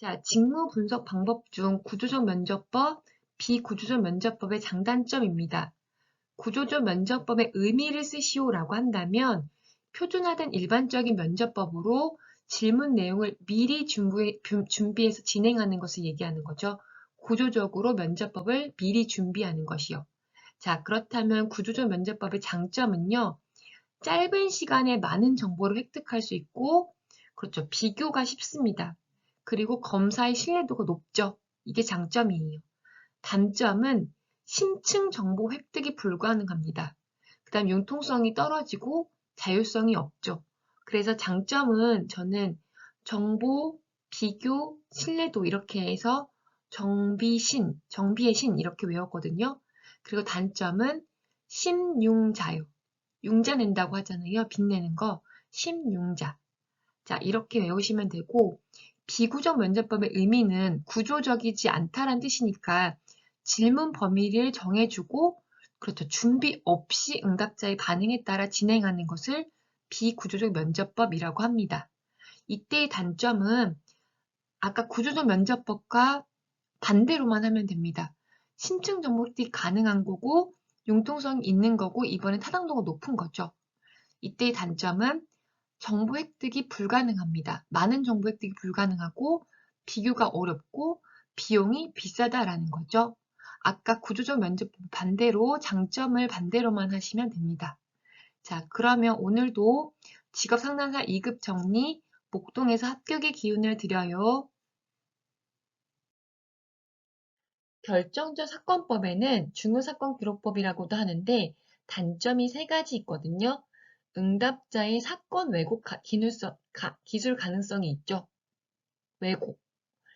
자, 직무 분석 방법 중 구조적 면접법, 비구조적 면접법의 장단점입니다. 구조적 면접법의 의미를 쓰시오라고 한다면 표준화된 일반적인 면접법으로 질문 내용을 미리 준비해서 진행하는 것을 얘기하는 거죠. 구조적으로 면접법을 미리 준비하는 것이요. 자, 그렇다면 구조적 면접법의 장점은요. 짧은 시간에 많은 정보를 획득할 수 있고, 그렇죠. 비교가 쉽습니다. 그리고 검사의 신뢰도가 높죠. 이게 장점이에요. 단점은 심층 정보 획득이 불가능합니다. 그 다음 융통성이 떨어지고 자율성이 없죠. 그래서 장점은 저는 정보, 비교, 신뢰도 이렇게 해서 정비의 신 이렇게 외웠거든요. 그리고 단점은 심융자요. 융자 낸다고 하잖아요. 빚내는 거. 심융자. 자, 이렇게 외우시면 되고 비구적 면접법의 의미는 구조적이지 않다란 뜻이니까 질문 범위를 정해주고 그렇죠. 준비 없이 응답자의 반응에 따라 진행하는 것을 비구조적 면접법이라고 합니다. 이때의 단점은 아까 구조적 면접법과 반대로만 하면 됩니다. 심층 정보 획득이 가능한 거고 융통성이 있는 거고 이번엔 타당도가 높은 거죠. 이때의 단점은 정보 획득이 불가능합니다. 많은 정보 획득이 불가능하고 비교가 어렵고 비용이 비싸다라는 거죠. 아까 구조적 면접법 반대로 장점을 반대로만 하시면 됩니다. 자, 그러면 오늘도 직업상담사 2급 정리 목동에서 합격의 기운을 드려요. 결정적 사건법에는 중요사건기록법이라고도 하는데 단점이 3가지 있거든요. 응답자의 사건 왜곡 기술 가능성이 있죠. 왜곡.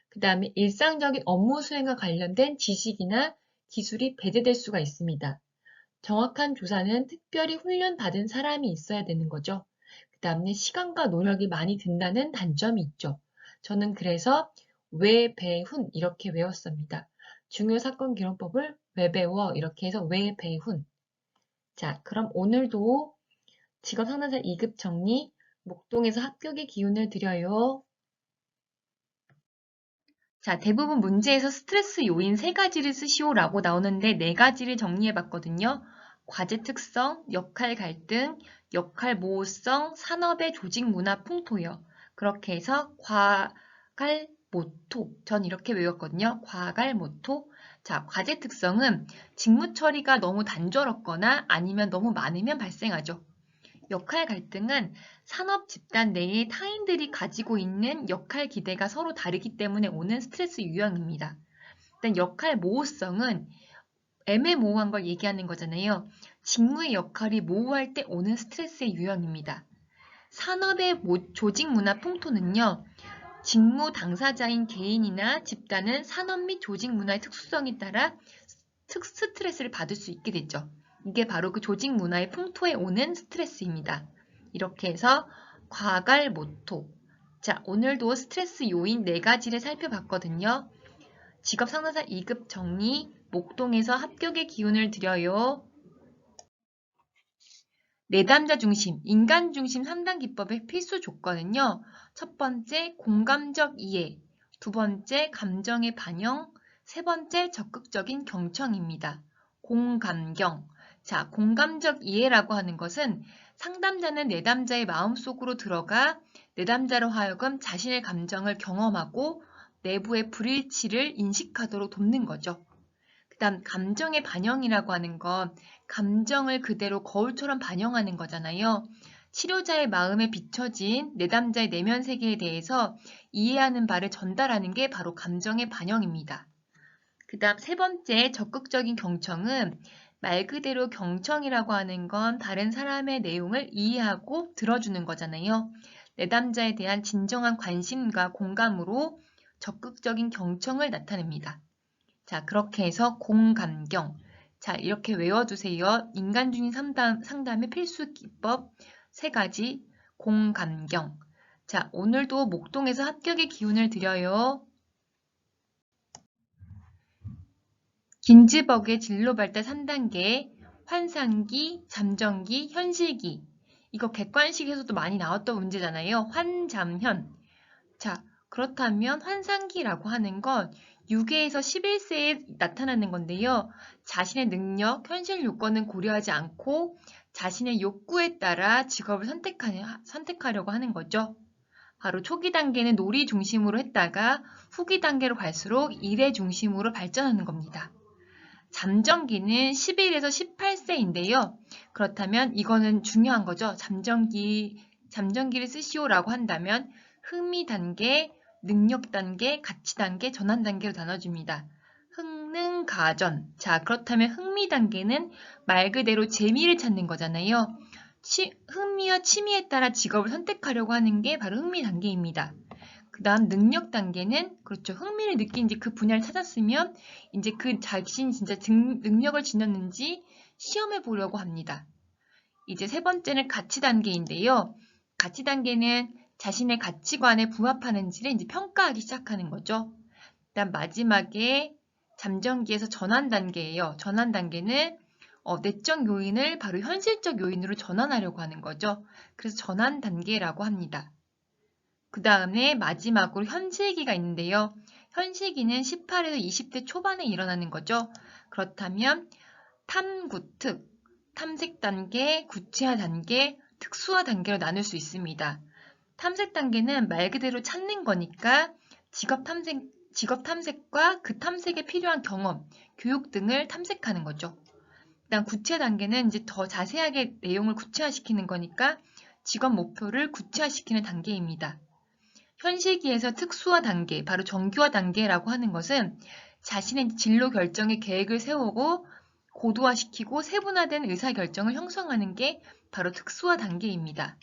그 다음에 일상적인 업무 수행과 관련된 지식이나 기술이 배제될 수가 있습니다. 정확한 조사는 특별히 훈련받은 사람이 있어야 되는 거죠. 그 다음에 시간과 노력이 많이 든다는 단점이 있죠. 저는 그래서 외배훈 이렇게 외웠습니다. 중요사건기록법을 외배워 이렇게 해서 외배훈. 자, 그럼 오늘도 직업상담사 2급 정리, 목동에서 합격의 기운을 드려요. 자, 대부분 문제에서 스트레스 요인 3가지를 쓰시오라고 나오는데 4가지를 정리해봤거든요. 과제 특성, 역할 갈등, 역할 모호성, 산업의 조직 문화 풍토요. 그렇게 해서 과갈 모토. 전 이렇게 외웠거든요. 과갈 모토. 자, 과제 특성은 직무 처리가 너무 단조롭거나 아니면 너무 많으면 발생하죠. 역할 갈등은 산업 집단 내의 타인들이 가지고 있는 역할 기대가 서로 다르기 때문에 오는 스트레스 유형입니다. 일단 역할 모호성은 애매모호한 걸 얘기하는 거잖아요. 직무의 역할이 모호할 때 오는 스트레스의 유형입니다. 산업의 조직 문화 풍토는요. 직무 당사자인 개인이나 집단은 산업 및 조직 문화의 특수성에 따라 스트레스를 받을 수 있게 되죠. 이게 바로 그 조직 문화의 풍토에 오는 스트레스입니다. 이렇게 해서 과갈 모토. 자, 오늘도 스트레스 요인 4가지를 살펴봤거든요. 직업상담사 2급 정리, 목동에서 합격의 기운을 드려요. 내담자 중심, 인간 중심 3단 기법의 필수 조건은요. 첫 번째, 공감적 이해. 두 번째, 감정의 반영. 세 번째, 적극적인 경청입니다. 공감경. 자, 공감적 이해라고 하는 것은 상담자는 내담자의 마음속으로 들어가 내담자로 하여금 자신의 감정을 경험하고 내부의 불일치를 인식하도록 돕는 거죠. 그 다음 감정의 반영이라고 하는 건 감정을 그대로 거울처럼 반영하는 거잖아요. 치료자의 마음에 비춰진 내담자의 내면 세계에 대해서 이해하는 바를 전달하는 게 바로 감정의 반영입니다. 그 다음 3번째 적극적인 경청은 말 그대로 경청이라고 하는 건 다른 사람의 내용을 이해하고 들어주는 거잖아요. 내담자에 대한 진정한 관심과 공감으로 적극적인 경청을 나타냅니다. 자, 그렇게 해서 공감경. 자, 이렇게 외워두세요. 인간 중인 상담의 필수 기법 3가지. 공감경. 자, 오늘도 목동에서 합격의 기운을 드려요. 긴즈버그의 진로 발달 3단계, 환상기, 잠정기, 현실기. 이거 객관식에서도 많이 나왔던 문제잖아요. 환잠현. 자, 그렇다면 환상기라고 하는 건 6회에서 11세에 나타나는 건데요. 자신의 능력, 현실 요건은 고려하지 않고 자신의 욕구에 따라 직업을 선택하려고 하는 거죠. 바로 초기 단계는 놀이 중심으로 했다가 후기 단계로 갈수록 일의 중심으로 발전하는 겁니다. 잠정기는 11에서 18세인데요. 그렇다면 이거는 중요한 거죠. 잠정기를 쓰시오라고 한다면 흥미 단계, 능력 단계, 가치 단계, 전환 단계로 나눠집니다. 흥능, 가전. 자, 그렇다면 흥미 단계는 말 그대로 재미를 찾는 거잖아요. 흥미와 취미에 따라 직업을 선택하려고 하는 게 바로 흥미 단계입니다. 그 다음 능력 단계는 그렇죠. 흥미를 느낀 이제 그 분야를 찾았으면 이제 그 자신이 진짜 능력을 지녔는지 시험해 보려고 합니다. 이제 세 번째는 가치 단계인데요. 가치 단계는 자신의 가치관에 부합하는지를 이제 평가하기 시작하는 거죠. 그다음 마지막에 잠정기에서 전환 단계예요. 전환 단계는 내적 요인을 바로 현실적 요인으로 전환하려고 하는 거죠. 그래서 전환 단계라고 합니다. 그 다음에 마지막으로 현실기가 있는데요. 현실기는 18에서 20대 초반에 일어나는 거죠. 그렇다면 탐구특, 탐색 단계, 구체화 단계, 특수화 단계로 나눌 수 있습니다. 탐색 단계는 말 그대로 찾는 거니까 직업 탐색과 그 탐색에 필요한 경험, 교육 등을 탐색하는 거죠. 그다음 구체 단계는 이제 더 자세하게 내용을 구체화시키는 거니까 직업 목표를 구체화시키는 단계입니다. 현실기에서 특수화 단계, 바로 정규화 단계라고 하는 것은 자신의 진로 결정의 계획을 세우고 고도화시키고 세분화된 의사결정을 형성하는 게 바로 특수화 단계입니다.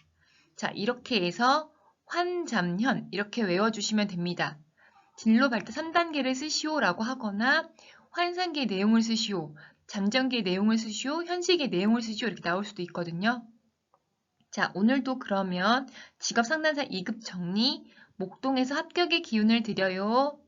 자, 이렇게 해서 환잠현 이렇게 외워주시면 됩니다. 진로 발달 3단계를 쓰시오라고 하거나 환상기의 내용을 쓰시오, 잠정기의 내용을 쓰시오, 현실기의 내용을 쓰시오 이렇게 나올 수도 있거든요. 자, 오늘도 그러면 직업상담사 2급 정리, 목동에서 합격의 기운을 드려요.